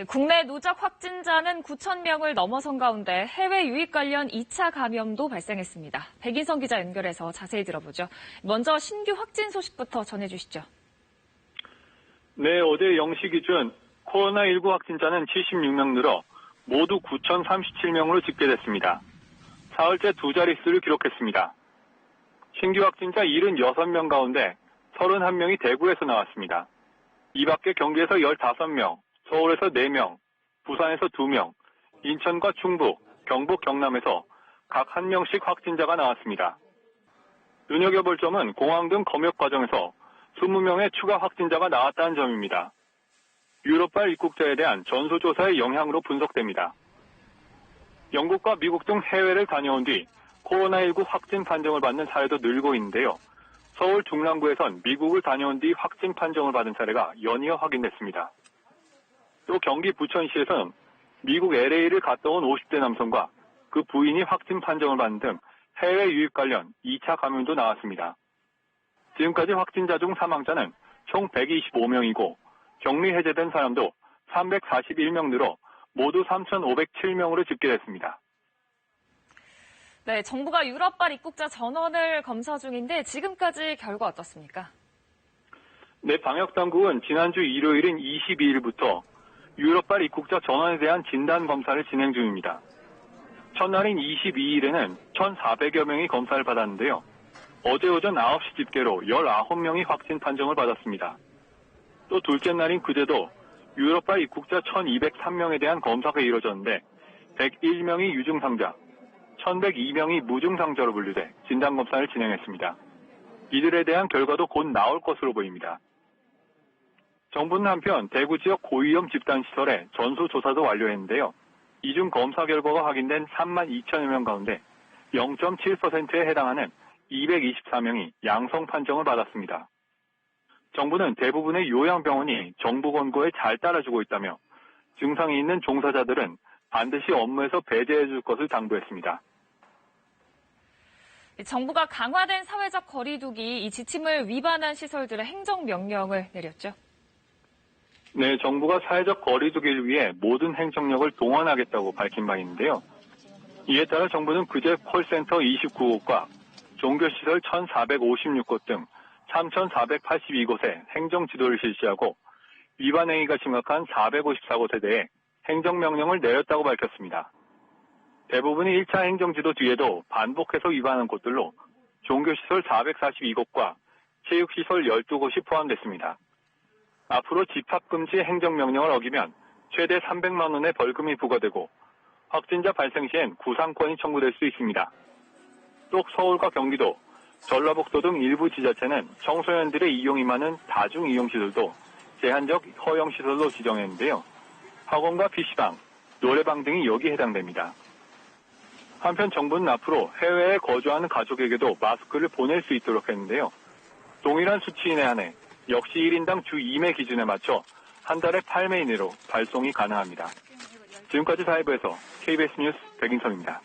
국내 누적 확진자는 9,000명을 넘어선 가운데 해외 유입 관련 2차 감염도 발생했습니다. 백인성 기자 연결해서 자세히 들어보죠. 먼저 신규 확진 소식부터 전해주시죠. 네, 어제 0시 기준 코로나19 확진자는 76명 늘어 모두 9,037명으로 집계됐습니다. 사흘째 두 자릿수를 기록했습니다. 신규 확진자 76명 가운데 31명이 대구에서 나왔습니다. 이 밖에 경기에서 15명, 서울에서 4명, 부산에서 2명, 인천과 충북, 경북, 경남에서 각 1명씩 확진자가 나왔습니다. 눈여겨볼 점은 공항 등 검역 과정에서 20명의 추가 확진자가 나왔다는 점입니다. 유럽발 입국자에 대한 전수조사의 영향으로 분석됩니다. 영국과 미국 등 해외를 다녀온 뒤 코로나19 확진 판정을 받는 사례도 늘고 있는데요. 서울 중랑구에선 미국을 다녀온 뒤 확진 판정을 받은 사례가 연이어 확인됐습니다. 또 경기 부천시에서는 미국 LA를 갔다 온 50대 남성과 그 부인이 확진 판정을 받은 등 해외 유입 관련 2차 감염도 나왔습니다. 지금까지 확진자 중 사망자는 총 125명이고 격리 해제된 사람도 341명 늘어 모두 3,507명으로 집계됐습니다. 네, 정부가 유럽발 입국자 전원을 검사 중인데 지금까지 결과 어떻습니까? 네, 방역당국은 지난주 일요일인 22일부터 유럽발 입국자 전원에 대한 진단검사를 진행 중입니다. 첫날인 22일에는 1,400여 명이 검사를 받았는데요. 어제 오전 9시 집계로 19명이 확진 판정을 받았습니다. 또 둘째 날인 그제도 유럽발 입국자 1,203명에 대한 검사가 이뤄졌는데 101명이 유증상자, 1,102명이 무증상자로 분류돼 진단검사를 진행했습니다. 이들에 대한 결과도 곧 나올 것으로 보입니다. 정부는 한편 대구 지역 고위험 집단시설에 전수조사도 완료했는데요. 이 중 검사 결과가 확인된 3만 2천여 명 가운데 0.7%에 해당하는 224명이 양성 판정을 받았습니다. 정부는 대부분의 요양병원이 정부 권고에 잘 따라주고 있다며 증상이 있는 종사자들은 반드시 업무에서 배제해 줄 것을 당부했습니다. 정부가 강화된 사회적 거리두기 이 지침을 위반한 시설들의 행정명령을 내렸죠. 네, 정부가 사회적 거리두기를 위해 모든 행정력을 동원하겠다고 밝힌 바 있는데요. 이에 따라 정부는 그제 콜센터 29곳과 종교시설 1,456곳 등 3,482곳에 행정지도를 실시하고 위반 행위가 심각한 454곳에 대해 행정명령을 내렸다고 밝혔습니다. 대부분의 1차 행정지도 뒤에도 반복해서 위반한 곳들로 종교시설 442곳과 체육시설 12곳이 포함됐습니다. 앞으로 집합금지 행정명령을 어기면 최대 300만 원의 벌금이 부과되고 확진자 발생 시엔 구상권이 청구될 수 있습니다. 또 서울과 경기도, 전라북도 등 일부 지자체는 청소년들의 이용이 많은 다중이용시설도 제한적 허용시설로 지정했는데요. 학원과 PC방, 노래방 등이 여기에 해당됩니다. 한편 정부는 앞으로 해외에 거주하는 가족에게도 마스크를 보낼 수 있도록 했는데요. 동일한 수치인에 한해 역시 1인당 주 2매 기준에 맞춰 한 달에 8매 이내로 발송이 가능합니다. 지금까지 사회부에서 KBS 뉴스 백인성입니다.